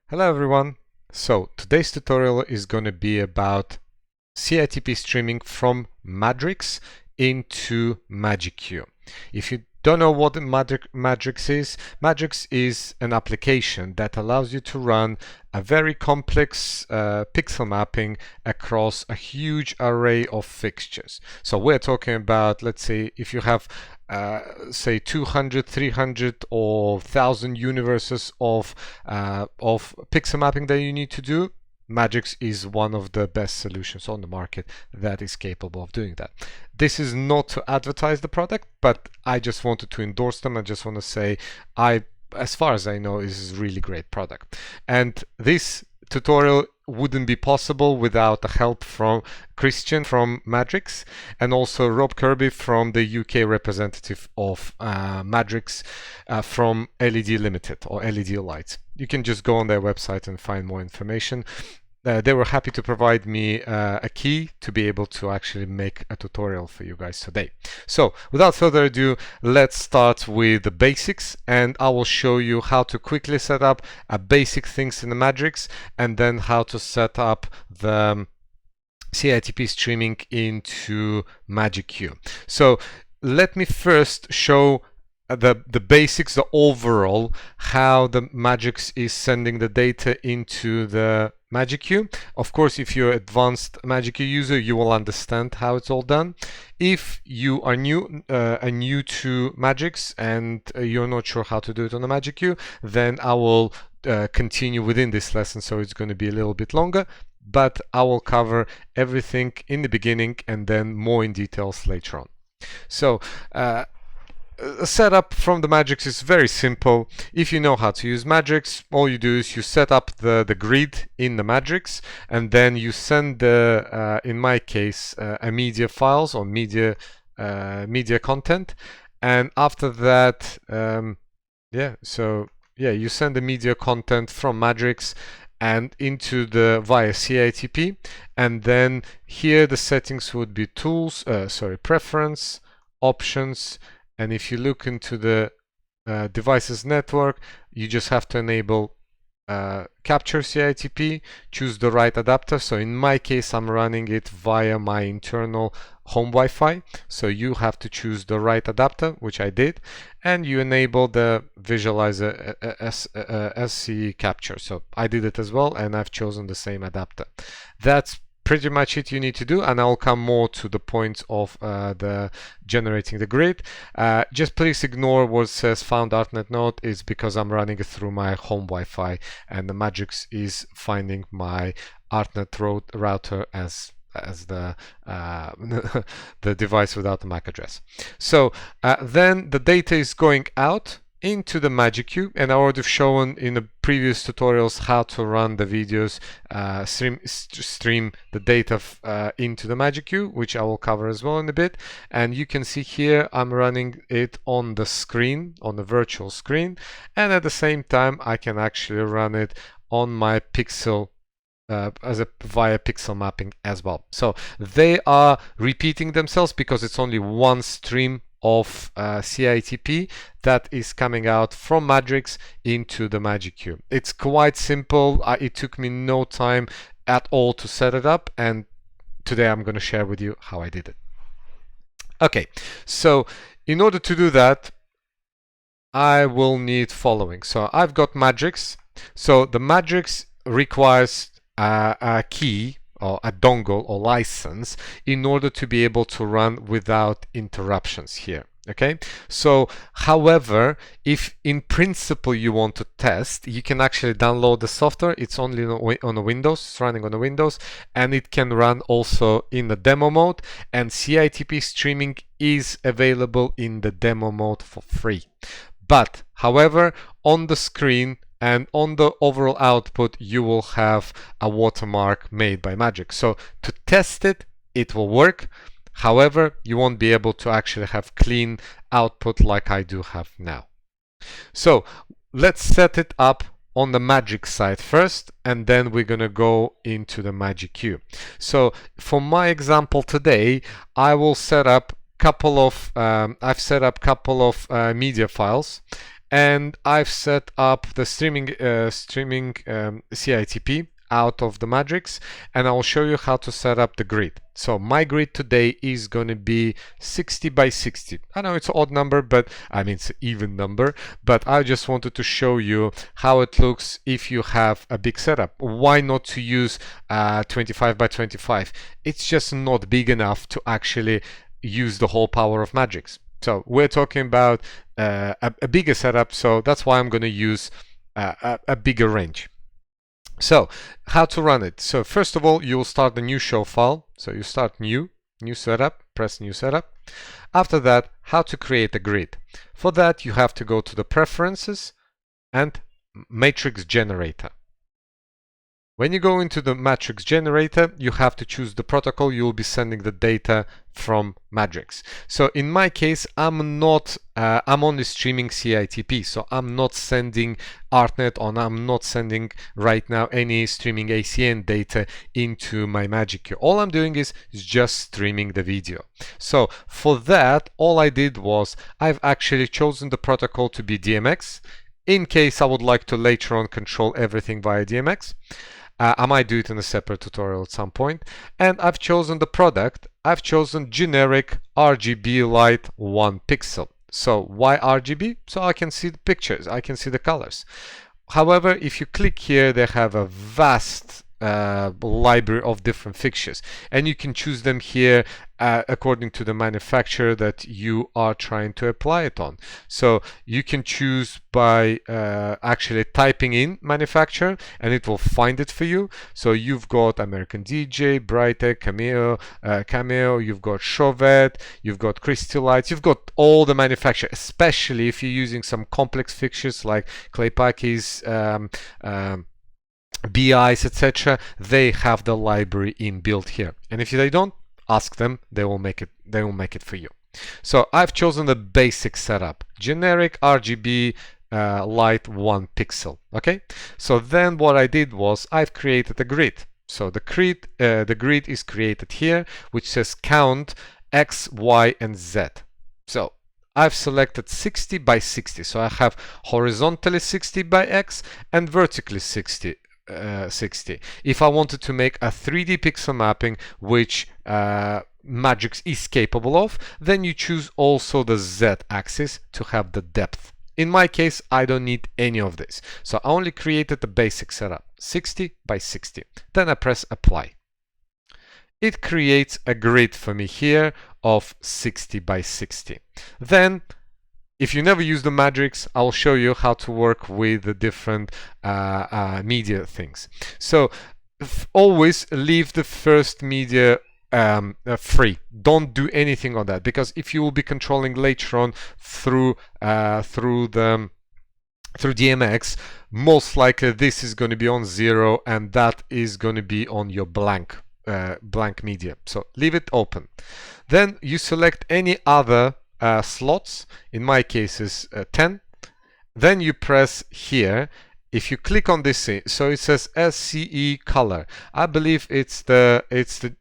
Hello everyone. So today's tutorial is going to be about CITP streaming from Madrix into MagicQ. If you don't know what Madrix is an application that allows you to run a very complex pixel mapping across a huge array of fixtures. So we're talking about, let's say, if you have say 200, 300 or 1000 universes of pixel mapping that you need to do, Madrix is one of the best solutions on the market that is capable of doing that. This is not to advertise the product, but I just wanted to endorse them. I just want to say, as far as I know, this is a really great product. And this tutorial wouldn't be possible without the help from Christian from Madrix and also Rob Kirby from the UK representative of Madrix from LED Limited or LED Lights. You can just go on their website and find more information. They were happy to provide me a key to be able to actually make a tutorial for you guys today. So without further ado, let's start with the basics, and I will show you how to quickly set up basic things in the Madrix and then how to set up the CITP streaming into MagicQ. So let me first show the basics, the overall, how the Madrix is sending the data into the MagicQ. Of course, if you're an advanced MagicQ user, you will understand how it's all done. If you are new to Madrix and you're not sure how to do it on the MagicQ, then I will continue within this lesson, so it's going to be a little bit longer, but I will cover everything in the beginning and then more in details later on. So setup from the Madrix is very simple. If you know how to use Madrix, all you do is you set up the grid in the Madrix, and then you send the, in my case, a media files or media content, and after that, you send the media content from Madrix and into the via CITP, and then here the settings would be tools, preference, options. And if you look into the devices network, you just have to enable capture CITP, choose the right adapter. So in my case, I'm running it via my internal home Wi-Fi. So you have to choose the right adapter, which I did, and you enable the visualizer SC capture. So I did it as well, and I've chosen the same adapter. That's pretty much it you need to do, and I'll come more to the point of the generating the grid. Just please ignore what says found ArtNet node. Is because I'm running it through my home Wi-Fi, and the Madrix is finding my ArtNet router as the the device without the MAC address. So then the data is going out into the MagicQ, and I already shown in the previous tutorials how to run the videos, stream the data into the MagicQ, which I will cover as well in a bit. And you can see here I'm running it on the screen, on the virtual screen, and at the same time I can actually run it on my pixel via pixel mapping as well. So they are repeating themselves because it's only one stream of CITP that is coming out from Madrix into the MagicQ. It's quite simple. It took me no time at all to set it up, and today I'm going to share with you how I did it. Okay, so in order to do that, I will need following. So I've got Madrix. So the Madrix requires a key or a dongle or license in order to be able to run without interruptions here. Okay, so however, if in principle you want to test, you can actually download the software. It's only on a Windows, it's running on a Windows, and it can run also in the demo mode, and CITP streaming is available in the demo mode for free. But however, on the screen and on the overall output, you will have a watermark made by Madrix. So to test it, it will work. However, you won't be able to actually have clean output like I do have now. So let's set it up on the Madrix side first, and then we're going to go into the MagicQ. So for my example today, I will set up I've set up couple of media files, and I've set up the streaming CITP out of the Madrix, and I'll show you how to set up the grid. So my grid today is going to be 60 by 60. I know it's an odd number, but I mean it's an even number, but I just wanted to show you how it looks if you have a big setup. Why not to use 25 by 25? It's just not big enough to actually use the whole power of Madrix. So we're talking about a bigger setup, so that's why I'm going to use a bigger range. So how to run it? So first of all, you'll start a new show file. So you start new setup, press new setup. After that, how to create a grid. For that, you have to go to the preferences and matrix generator. When you go into the matrix generator, you have to choose the protocol you'll be sending the data from Madrix. So in my case, I'm only streaming CITP, so I'm not sending ArtNet on, I'm not sending right now any streaming ACN data into my MagicQ. All I'm doing is just streaming the video. So for that, all I did was I've actually chosen the protocol to be DMX, in case I would like to later on control everything via DMX. I might do it in a separate tutorial at some point. And I've chosen the product. I've chosen generic RGB light 1 pixel. So why RGB? So I can see the pictures, I can see the colors. However, if you click here, they have a vast library of different fixtures, and you can choose them here according to the manufacturer that you are trying to apply it on. So you can choose by actually typing in manufacturer, and it will find it for you. So you've got American DJ, Brightech, Cameo, you've got Chauvet, you've got Crystallites, you've got all the manufacturer, especially if you're using some complex fixtures like Claypacky's, BIs, etc. They have the library inbuilt here, and if they don't, ask them, they will make it for you. So I've chosen the basic setup, generic RGB light 1 pixel. Okay, so then what I did was I've created a grid. So the grid is created here, which says count X, Y, and Z. So I've selected 60 by 60, so I have horizontally 60 by X and vertically 60. If I wanted to make a 3D pixel mapping, which Madrix is capable of, then you choose also the Z axis to have the depth. In my case, I don't need any of this, so I only created the basic setup, 60 by 60. Then I press apply. It creates a grid for me here of 60 by 60. Then if you never use the Madrix, I'll show you how to work with the different media things. So always leave the first media free. Don't do anything on that, because if you will be controlling later on through DMX, most likely this is going to be on 0 and that is going to be on your blank media. So leave it open. Then you select any other slots. In my case is 10. Then you press here. If you click on this, so it says SCE color. I believe it's the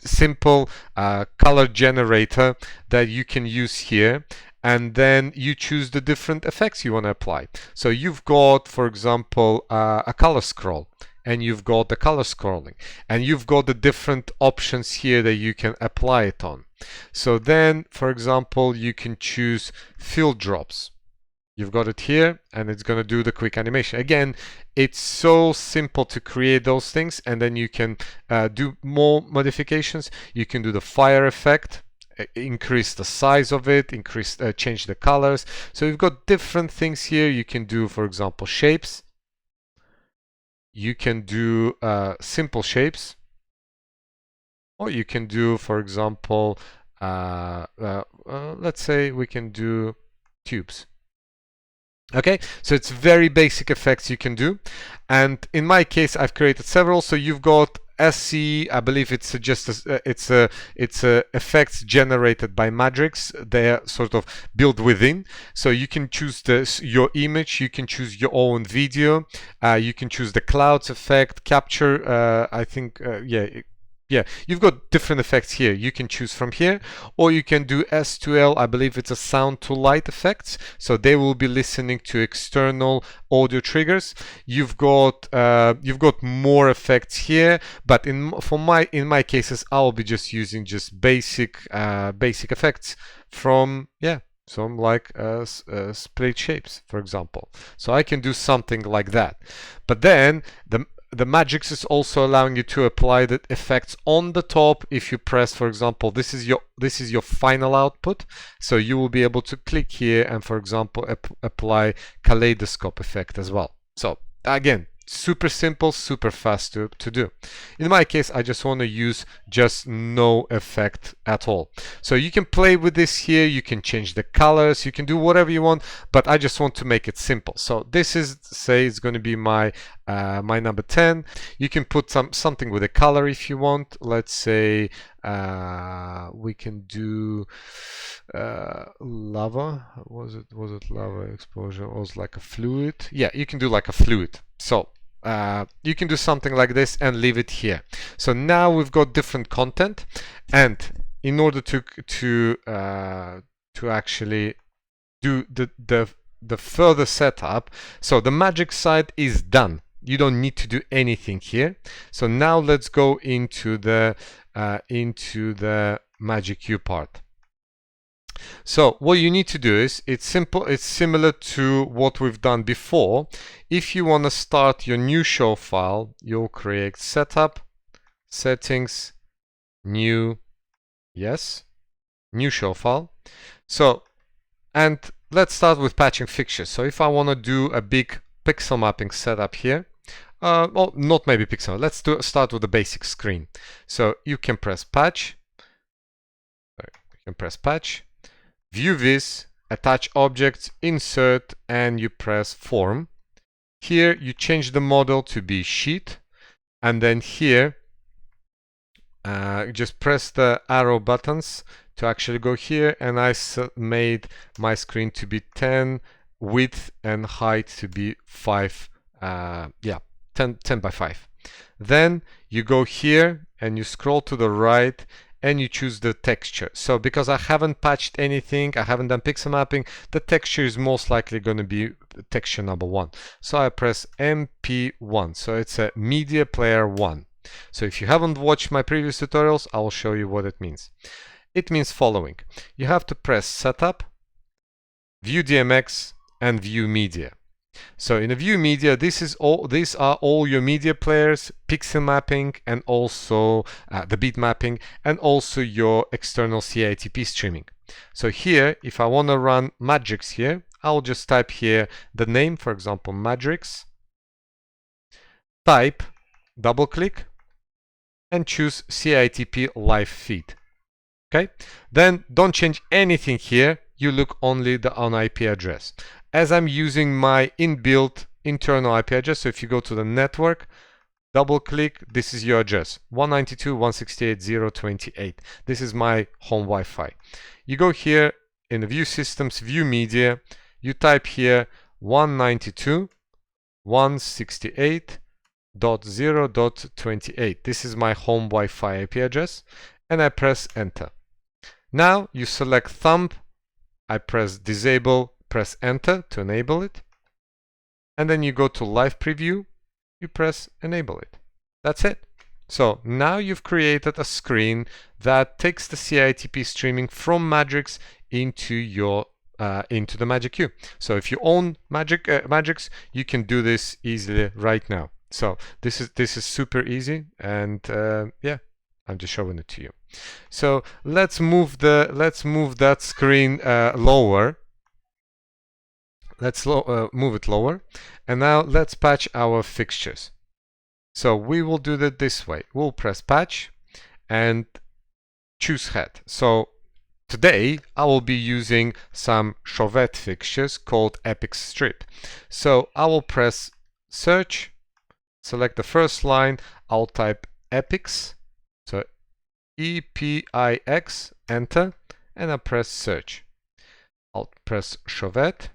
simple color generator that you can use here, and then you choose the different effects you want to apply. So you've got, for example, a color scroll, and you've got the color scrolling, and you've got the different options here that you can apply it on. So then, for example, you can choose fill drops. You've got it here, and it's going to do the quick animation. Again, it's so simple to create those things, and then you can do more modifications. You can do the fire effect, increase the size of it, change the colors. So you've got different things here. You can do, for example, shapes. You can do simple shapes, or you can do, for example, let's say we can do tubes. Okay, so it's very basic effects you can do, and in my case I've created several. So you've got SC, I believe it's just it's effects generated by Madrix. They're sort of built within, so you can choose your image, you can choose your own video, you can choose the clouds effect, capture, I think, yeah, Yeah, you've got different effects here. You can choose from here, or you can do S2L. I believe it's a sound to light effects. So they will be listening to external audio triggers. You've got more effects here, but in my cases, I'll be just using just basic effects from some like split shapes, for example. So I can do something like that. But then the Madrix is also allowing you to apply the effects on the top. If you press, for example, this is your final output. So you will be able to click here and, for example, apply kaleidoscope effect as well. So again, super simple, super fast to do. In my case, I just want to use just no effect at all. So you can play with this here, you can change the colors, you can do whatever you want, but I just want to make it simple. So this is, say, it's going to be my my number 10. You can put something with a color if you want. Let's say we can do lava. Was it lava exposure? Or was it like a fluid? Yeah, you can do like a fluid. So you can do something like this and leave it here. So now we've got different content, and in order to actually do the further setup, so the Madrix side is done. You don't need to do anything here. So now let's go into the MagicQ part. So what you need to do is, it's simple, it's similar to what we've done before. If you want to start your new show file, you'll create setup, settings, new, yes, new show file. So, and let's start with patching fixtures. So if I want to do a big pixel mapping setup here, well, not maybe pixel, let's start with the basic screen. So you can press patch, view this, attach objects, insert, and you press form. Here you change the model to be sheet, and then here just press the arrow buttons to actually go here, and I made my screen to be 10, width and height to be 5, 10 by 5. Then you go here and you scroll to the right and you choose the texture. So because I haven't patched anything, I haven't done pixel mapping, the texture is most likely going to be texture number 1. So I press MP1. So it's a media player 1. So if you haven't watched my previous tutorials, I will show you what it means. It means following. You have to press setup, view DMX, and view media. So in a view media, these are all your media players, pixel mapping, and also the beat mapping, and also your external CITP streaming. So here, if I want to run Madrix here, I'll just type here the name, for example, Madrix, type, double click, and choose CITP live feed. Okay, then don't change anything here. You look only on IP address. As I'm using my inbuilt internal IP address, so if you go to the network, double click, this is your address, 192.168.0.28. This is my home Wi-Fi. You go here in the view systems, view media, you type here 192.168.0.28. This is my home Wi-Fi IP address, and I press enter. Now you select thumb, I press disable, press enter to enable it, and then you go to live preview, you press enable it. That's it. So now you've created a screen that takes the CITP streaming from Madrix into your into the MagicQ. So if you own Madrix, you can do this easily right now. So this is super easy, and yeah, I'm just showing it to you. So let's move that screen lower. Let's move it lower, and now let's patch our fixtures. So we will do that this way. We'll press patch and choose head. So today I will be using some Chauvet fixtures called Epix Strip. So I will press search, select the first line, I'll type Epix, so EPIX, enter, and I press search. I'll press Chauvet,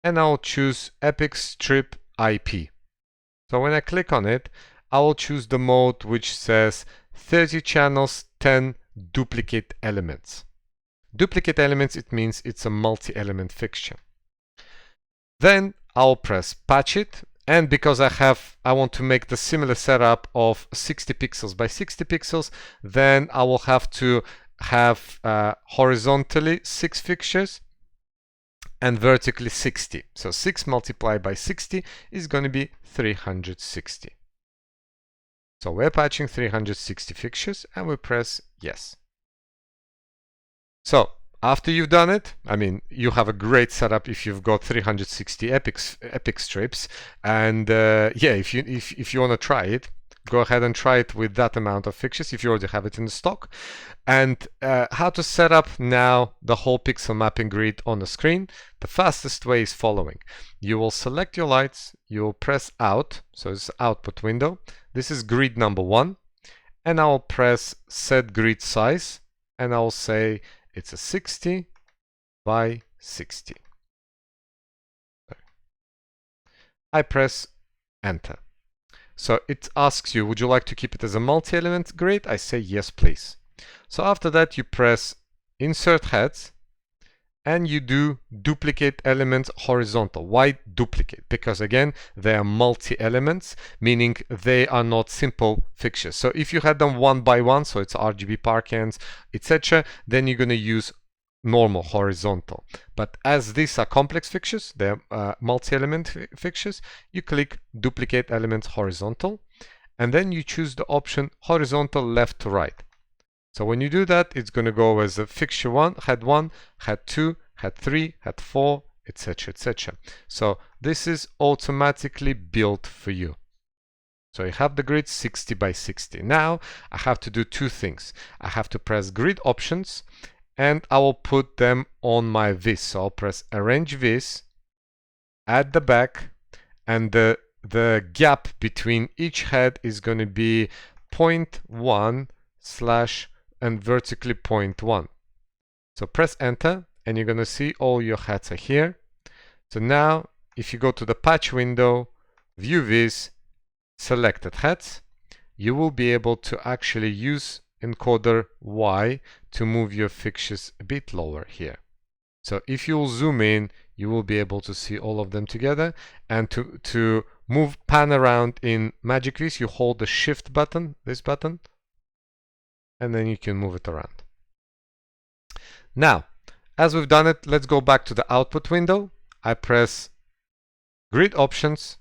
and I'll choose Epix Strip IP. So when I click on it, I will choose the mode which says 30 channels, 10 duplicate elements. Duplicate elements, it means it's a multi-element fixture. Then I'll press patch it, and because I want to make the similar setup of 60 pixels by 60 pixels, then I will have to have horizontally 6 fixtures and vertically 60. So 6 multiplied by 60 is going to be 360. So we're patching 360 fixtures and we press yes. So after you've done it, I mean, you have a great setup if you've got 360 epic strips, and yeah, if you want to try it, go ahead and try it with that amount of fixtures if you already have it in the stock. And how to set up now the whole pixel mapping grid on the screen. The fastest way is following. You will select your lights, you will press out, so it's output window. This is grid number 1, and I'll press set grid size, and I'll say it's a 60 by 60. I press enter. So it asks you, would you like to keep it as a multi-element grid? I say yes, please. So after that, you press insert heads and you do duplicate elements horizontal. Why duplicate? Because again, they are multi-elements, meaning they are not simple fixtures. So if you had them one by one, so it's RGB parkends, etc., then you're going to use normal horizontal. But as these are complex fixtures, they're multi-element fixtures, you click duplicate elements horizontal, and then you choose the option horizontal left to right. So when you do that, it's going to go as a fixture 1, head 2, head 3, head 4, etc., etc. So this is automatically built for you. So you have the grid 60 by 60. Now I have to do two things. I have to press grid options, and I will put them on my vis. So I'll press arrange vis, add the back, and the gap between each head is going to be 0.1 / and vertically 0.1. So press enter, and you're going to see all your heads are here. So now if you go to the patch window, view vis, selected heads, you will be able to actually use encoder Y to move your fixtures a bit lower here. So if you'll zoom in, you will be able to see all of them together. And to move pan around in MagicQ, you hold the shift button, this button, and then you can move it around. Now, as we've done it, let's go back to the output window. I press grid options,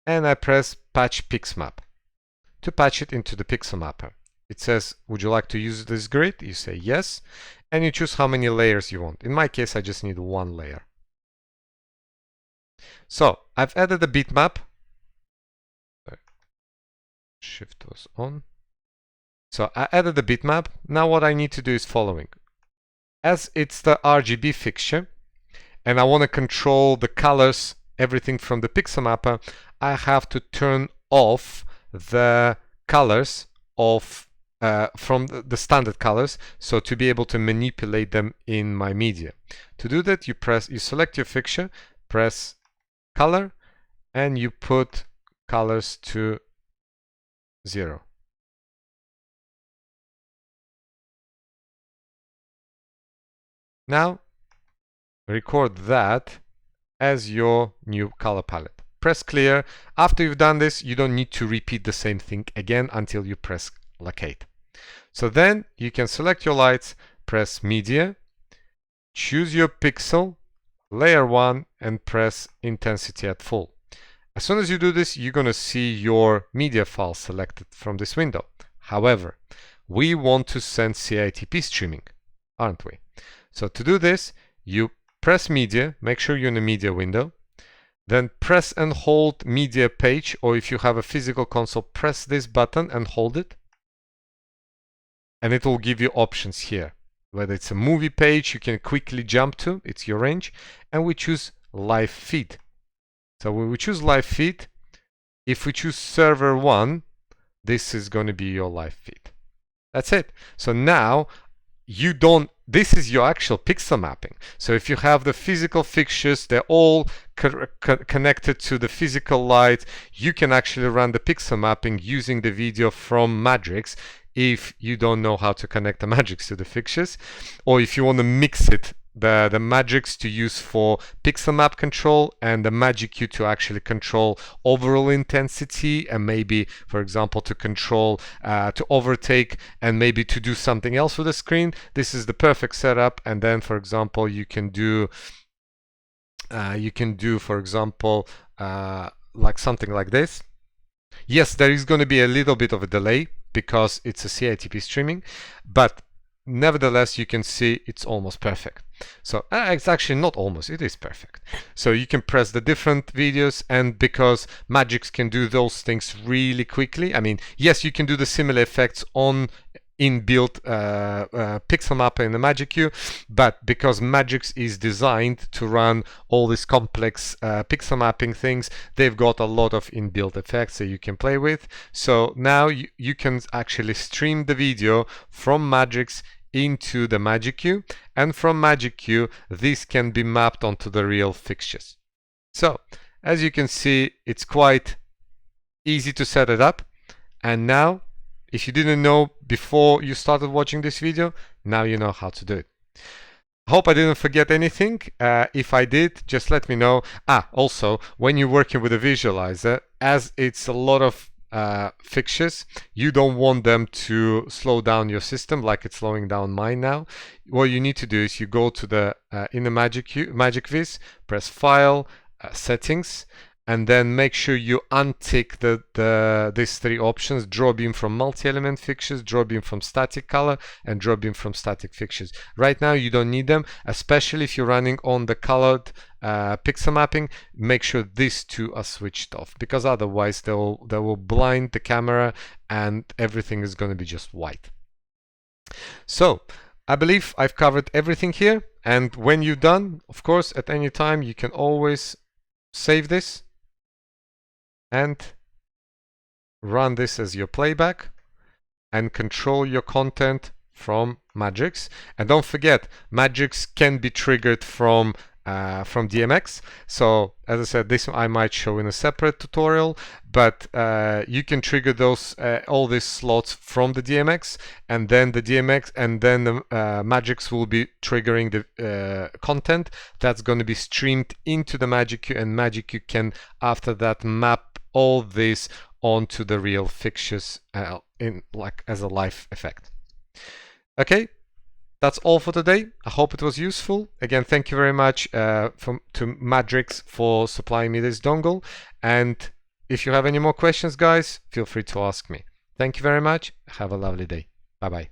and I press patch pixmap to patch it into the pixel mapper. It says, would you like to use this grid? You say yes, and you choose how many layers you want. In my case, I just need one layer. So I've added a bitmap. Shift was on. So I added the bitmap. Now what I need to do is following. As it's the RGB fixture, and I want to control the colors, everything from the pixel mapper, I have to turn off the colors of from the standard colors, so to be able to manipulate them in my media. To do that, you select your fixture, press color, and you put colors to 0. Now record that as your new color palette. Press clear. After you've done this, you don't need to repeat the same thing again until you press locate. So then you can select your lights, press media, choose your pixel, layer 1, and press intensity at full. As soon as you do this, you're going to see your media file selected from this window. However, we want to send CITP streaming, aren't we? So to do this, you press media, make sure you're in the media window, then press and hold media page, or if you have a physical console, press this button and hold it. And it will give you options here. Whether it's a movie page you can quickly jump to, it's your range, and we choose live feed. So when we choose live feed, if we choose server 1, this is going to be your live feed. That's it. So now this is your actual pixel mapping. So if you have the physical fixtures, they're all connected to the physical light, you can actually run the pixel mapping using the video from Madrix, if you don't know how to connect the Madrix to the fixtures, or if you want to mix it, the Madrix to use for pixel map control and the MagicQ to actually control overall intensity, and maybe, for example, to control to overtake and maybe to do something else with the screen. This is the perfect setup. And then, for example, you can do for example, like something like this. Yes, there is going to be a little bit of a delay because it's a CITP streaming, but nevertheless, you can see it's almost perfect. So it's actually not almost, it is perfect. So you can press the different videos, and because Madrix can do those things really quickly, I mean, yes, you can do the similar effects on inbuilt pixel mapper in the MagicQ, but because Madrix is designed to run all these complex pixel mapping things, they've got a lot of inbuilt effects that you can play with. So now you can actually stream the video from Madrix into the MagicQ, and from MagicQ this can be mapped onto the real fixtures. So as you can see, it's quite easy to set it up. And now, if you didn't know before you started watching this video, now you know how to do it. I hope I didn't forget anything. If I did, just let me know. Also, when you're working with a visualizer, as it's a lot of fixtures, you don't want them to slow down your system like it's slowing down mine now. What you need to do is you go to the in the Magic Viz, press File, Settings, and then make sure you untick these three options: draw beam from multi-element fixtures, draw beam from static color, and draw beam from static fixtures. Right now you don't need them, especially if you're running on the colored pixel mapping. Make sure these two are switched off, because otherwise they will blind the camera and everything is going to be just white. So I believe I've covered everything here, and when you're done, of course, at any time you can always save this and run this as your playback and control your content from Madrix. And don't forget, Madrix can be triggered from DMX. So as I said, this I might show in a separate tutorial, but you can trigger those all these slots from the DMX, and then the DMX and then the Madrix will be triggering the content that's going to be streamed into the MagicQ, and MagicQ can after that map all this onto the real fixtures in like as a live effect. Okay, that's all for today. I hope it was useful. Again, thank you very much to Madrix for supplying me this dongle. And if you have any more questions, guys, feel free to ask me. Thank you very much. Have a lovely day. Bye bye.